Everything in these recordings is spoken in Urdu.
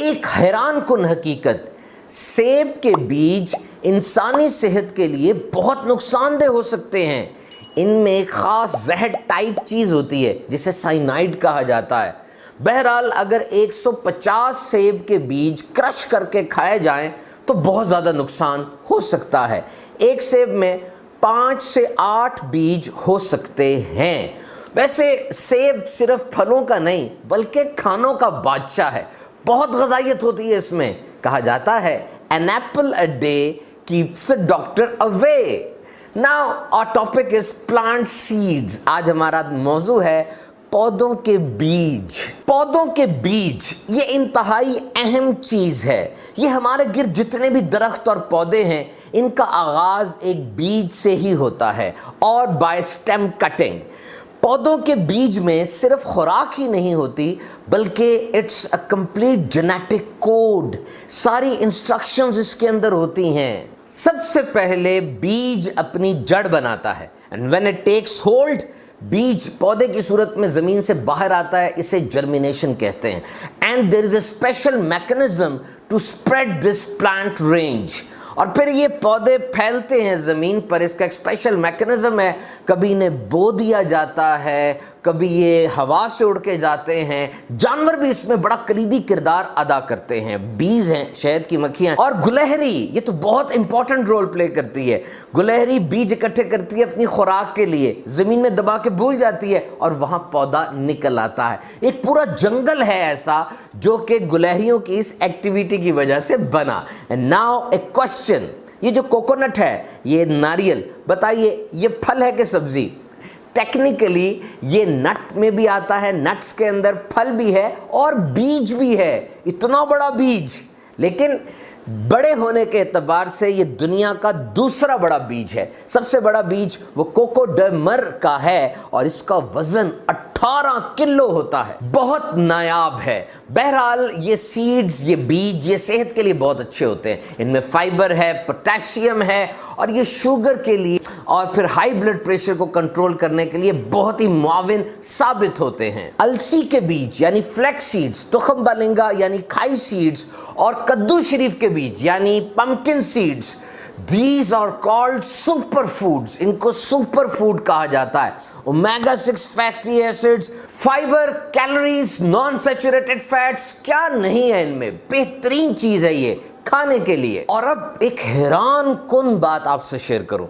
ایک حیران کن حقیقت، سیب کے بیج انسانی صحت کے لیے بہت نقصان دہ ہو سکتے ہیں۔ ان میں ایک خاص زہر ٹائپ چیز ہوتی ہے جسے سائنائڈ کہا جاتا ہے۔ بہرحال اگر 150 سیب کے بیج کرش کر کے کھائے جائیں تو بہت زیادہ نقصان ہو سکتا ہے۔ ایک سیب میں 5 سے 8 بیج ہو سکتے ہیں۔ ویسے سیب صرف پھلوں کا نہیں بلکہ کھانوں کا بادشاہ ہے، بہت غذائیت ہوتی ہے اس میں۔ کہا جاتا ہے an apple a day keeps the doctor away۔ Now our topic is plant seeds۔ آج ہمارا موضوع ہے پودوں کے بیج۔ پودوں کے بیج یہ انتہائی اہم چیز ہے۔ یہ ہمارے گرد جتنے بھی درخت اور پودے ہیں ان کا آغاز ایک بیج سے ہی ہوتا ہے اور بائی stem cutting۔ پودوں کے بیج میں صرف خوراک ہی نہیں ہوتی بلکہ it's a complete genetic code, ساری انسٹرکشنز اس کے اندر ہوتی ہیں۔ سب سے پہلے بیج اپنی جڑ بناتا ہے and when it takes hold، بیج پودے کی صورت میں زمین سے باہر آتا ہے، اسے جرمینیشن کہتے ہیں۔ and there is a special mechanism to spread this plant range۔ اور پھر یہ پودے پھیلتے ہیں زمین پر، اس کا ایک اسپیشل میکنزم ہے، کبھی انہیں بو دیا جاتا ہے، کبھی یہ ہوا سے اڑ کے جاتے ہیں۔ جانور بھی اس میں بڑا کلیدی کردار ادا کرتے ہیں۔ بیز ہیں، شہد کی مکھیاں، اور گلہری یہ تو بہت امپورٹنٹ رول پلے کرتی ہے۔ گلہری بیج اکٹھے کرتی ہے اپنی خوراک کے لیے، زمین میں دبا کے بھول جاتی ہے اور وہاں پودا نکل آتا ہے۔ ایک پورا جنگل ہے ایسا جو کہ گلہریوں کی اس ایکٹیویٹی کی وجہ سے بنا۔ And now a question، یہ جو کوکونٹ ہے، یہ ناریل، بتائیے یہ پھل ہے کہ سبزی؟ ٹیکنیکلی یہ نٹ میں بھی آتا ہے، نٹس کے اندر پھل بھی ہے اور بیج بھی ہے، اتنا بڑا بیج، لیکن بڑے ہونے کے اعتبار سے یہ دنیا کا دوسرا بڑا بیج ہے۔ سب سے بڑا بیج وہ کوکوڈرمر کا ہے اور اس کا وزن 18 کلو ہوتا ہے، بہت نایاب ہے۔ بہرحال یہ سیڈز، یہ بیج، یہ صحت کے لیے بہت اچھے ہوتے ہیں۔ ان میں فائبر ہے، پوٹیشیم ہے اور یہ شوگر کے لیے اور پھر ہائی بلڈ پریشر کو کنٹرول کرنے کے لیے بہت ہی معاون ثابت ہوتے ہیں۔ السی کے بیج یعنی فلیکس سیڈز، تخم بالنگا یعنی کھائی سیڈز، اور کدو شریف کے بیج یعنی pumpkin seeds, these are called super foods۔ ان کو سپر فوڈ کہا جاتا ہے۔ Omega 6 fatty acids, fibre, calories, non saturated fats, کیا نہیں ہے ان میں، بہترین چیز ہے یہ کھانے کے لیے۔ اور اب ایک حیران کن بات آپ سے شیئر کروں،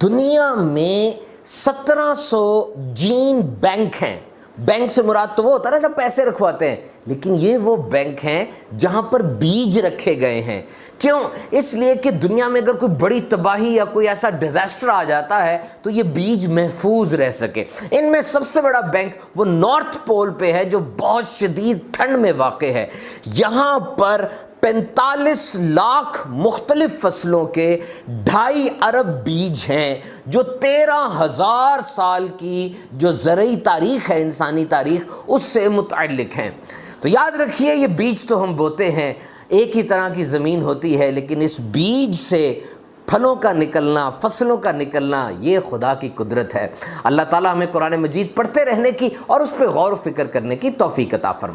دنیا میں 1700 جین بینک ہیں۔ بینک سے مراد تو وہ ہوتا ہے نا جب پیسے رکھواتے ہیں، لیکن یہ وہ بینک ہیں جہاں پر بیج رکھے گئے ہیں۔ کیوں؟ اس لیے کہ دنیا میں اگر کوئی بڑی تباہی یا کوئی ایسا ڈیزاسٹر آ جاتا ہے تو یہ بیج محفوظ رہ سکے۔ ان میں سب سے بڑا بینک وہ نارتھ پول پہ ہے جو بہت شدید ٹھنڈ میں واقع ہے۔ یہاں پر 45 لاکھ مختلف فصلوں کے 2.5 ارب بیج ہیں جو 13,000 سال کی جو زرعی تاریخ ہے، انسانی تاریخ، اس سے متعلق ہیں۔ تو یاد رکھیے یہ بیج تو ہم بوتے ہیں، ایک ہی طرح کی زمین ہوتی ہے، لیکن اس بیج سے پھلوں کا نکلنا، فصلوں کا نکلنا، یہ خدا کی قدرت ہے۔ اللہ تعالیٰ ہمیں قرآن مجید پڑھتے رہنے کی اور اس پہ غور و فکر کرنے کی توفیق عطا فرمائے۔